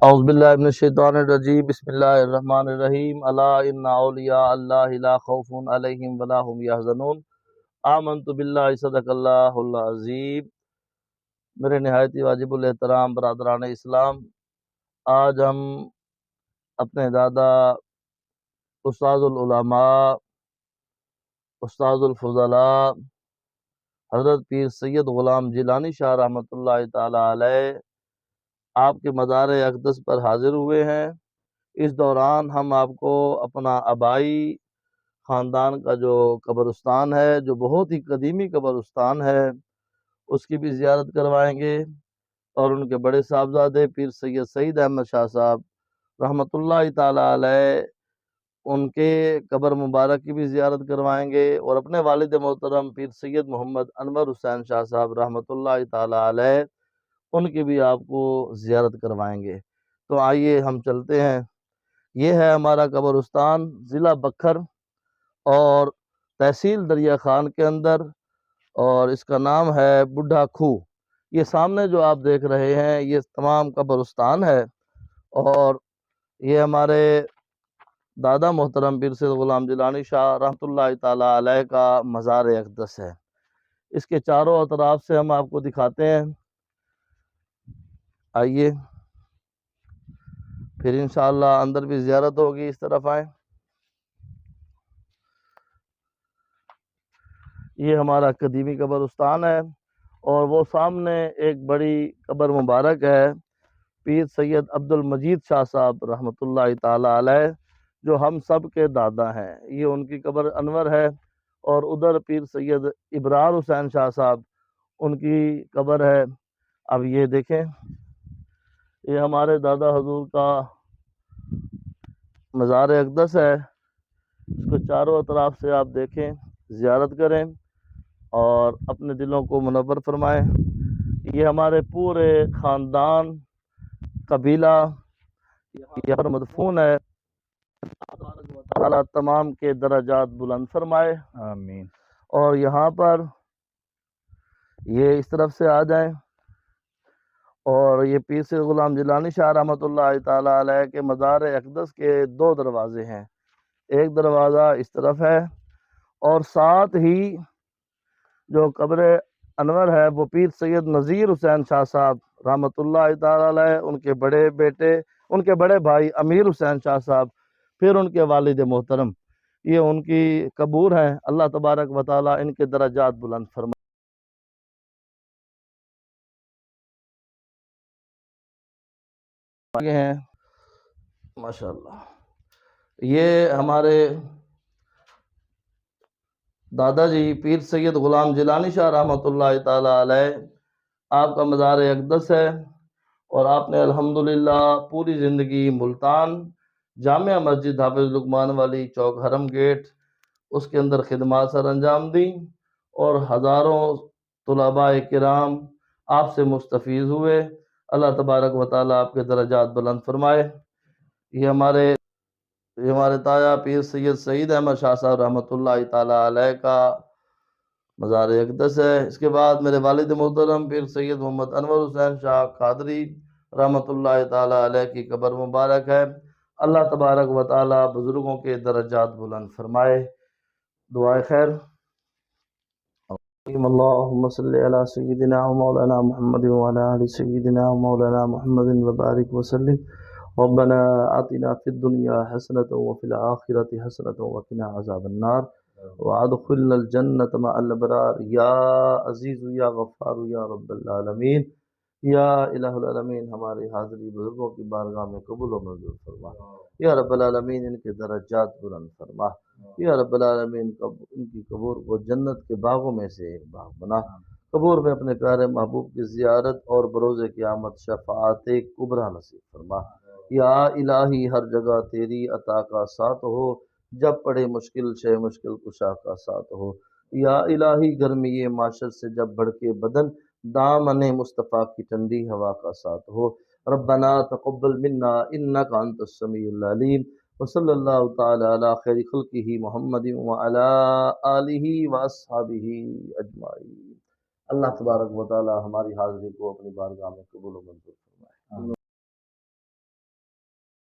اعوذ باللہ من الشیطان الرجیم بسم اللہ الرحمن الرحیم الا ان اولیاء اللہ لا خوف علیہم ولا هم یحزنون آمنت باللہ صدق اللہ العظیم۔ میرے نہایت ہی واجب الاحترام برادران اسلام، آج ہم اپنے دادا استاد العلماء استاد الفضلاء حضرت پیر سید غلام جیلانی شاہ رحمۃ اللہ تعالی علیہ آپ کے مزار اقدس پر حاضر ہوئے ہیں۔ اس دوران ہم آپ کو اپنا آبائی خاندان کا جو قبرستان ہے، جو بہت ہی قدیمی قبرستان ہے، اس کی بھی زیارت کروائیں گے، اور ان کے بڑے صاحبزادے پیر سید سعید احمد شاہ صاحب رحمۃ اللہ تعالی علیہ ان کے قبر مبارک کی بھی زیارت کروائیں گے، اور اپنے والد محترم پیر سید محمد انور حسین شاہ صاحب رحمۃ اللہ تعالی علیہ ان کی بھی آپ کو زیارت کروائیں گے۔ تو آئیے ہم چلتے ہیں۔ یہ ہے ہمارا قبرستان ضلع بکھر اور تحصیل دریا خان کے اندر، اور اس کا نام ہے بڈھا کھوہ۔ یہ سامنے جو آپ دیکھ رہے ہیں یہ تمام قبرستان ہے، اور یہ ہمارے دادا محترم پیر سید غلام جیلانی شاہ رحمۃ اللہ تعالی علیہ کا مزار اقدس ہے۔ اس کے چاروں اطراف سے ہم آپ کو دکھاتے ہیں، آئیے، پھر انشاءاللہ اندر بھی زیارت ہوگی، اس طرف آئیں۔ یہ ہمارا قدیمی قبرستان ہے، اور وہ سامنے ایک بڑی قبر مبارک ہے پیر سید عبد المجید شاہ صاحب رحمۃ اللہ تعالی علیہ، جو ہم سب کے دادا ہیں۔ یہ ان کی قبر انور ہے، اور ادھر پیر سید ابرار حسین شاہ صاحب ان کی قبر ہے۔ اب یہ دیکھیں، یہ ہمارے دادا حضور کا مزار اقدس ہے۔ اس کو چاروں اطراف سے آپ دیکھیں، زیارت کریں اور اپنے دلوں کو منور فرمائیں۔ یہ ہمارے پورے خاندان قبیلہ یہاں پر مدفون ہے۔ اللہ تمام کے درجات بلند فرمائے، آمین۔ اور یہاں پر یہ اس طرف سے آ جائیں، اور یہ پیر سید غلام جیلانی شاہ رحمۃ اللہ تعالی علیہ کے مزار اقدس کے دو دروازے ہیں۔ ایک دروازہ اس طرف ہے، اور ساتھ ہی جو قبر انور ہے وہ پیر سید نذیر حسین شاہ صاحب رحمۃ اللہ تعالی علیہ ان کے بڑے بیٹے، ان کے بڑے بھائی امیر حسین شاہ صاحب، پھر ان کے والد محترم، یہ ان کی قبور ہیں۔ اللہ تبارک و تعالی ان کے درجات بلند فرمائے ہیں، ماشاءاللہ۔ یہ ہمارے دادا جی پیر سید غلام جیلانی شاہ رحمۃ اللہ تعالی علیہ آپ کا مزار اقدس ہے، اور آپ نے الحمدللہ پوری زندگی ملتان جامع مسجد حافظ لقمان والی چوک حرم گیٹ اس کے اندر خدمات سر انجام دی، اور ہزاروں طلباء کرام آپ سے مستفیض ہوئے۔ اللہ تبارک و تعالیٰ آپ کے درجات بلند فرمائے۔ یہ ہمارے تایا پیر سید سعید احمد شاہ صاحب رحمۃ اللہ تعالی علیہ کا مزار اقدس ہے۔ اس کے بعد میرے والد محترم پیر سید محمد انور حسین شاہ قادری رحمۃ اللہ تعالی علیہ کی قبر مبارک ہے۔ اللہ تبارک و تعالی بزرگوں کے درجات بلند فرمائے۔ دعائے خیر۔ اللہم صلی علی سیدنا و مولانا محمد وعلی آل سیدنا و مولانا محمد وبارک وسلم۔ ربنا آتنا فی الدنیا حسنة وفی الآخرة حسنة وقنا عذاب النار وادخلنا الجنة مع الابرار یا عزیز یا غفار یا رب العالمین۔ یا الہ العالمین، ہماری حاضری بزرگوں کی بارگاہ میں قبول و منظور فرما۔ یا رب العالمین، ان کے درجات بلند فرما۔ یا رب العالمین، ان کی قبور کو جنت کے باغوں میں سے ایک باغ بنا۔ قبور میں اپنے پیارے محبوب کی زیارت اور بروز قیامت شفاعت کبریٰ نصیب فرما۔ یا الہی، ہر جگہ تیری عطا کا ساتھ ہو، جب پڑے مشکل سے مشکل کشا کا ساتھ ہو۔ یا الہی، گرمی معاشر سے جب بھڑکے بدن، دامن مصطفیٰ کی ٹھنڈی ہوا کا ساتھ ہو۔ ربنا تقبل منا انک انت السمیع العلیم، وصلی اللہ تعالی علی خیر خلقہ محمد وعلی آلہ واصحابہ اجمعین۔ اللہ تبارک و تعالی ہماری حاضری کو اپنی بارگاہ میں قبول و منظور فرمائے۔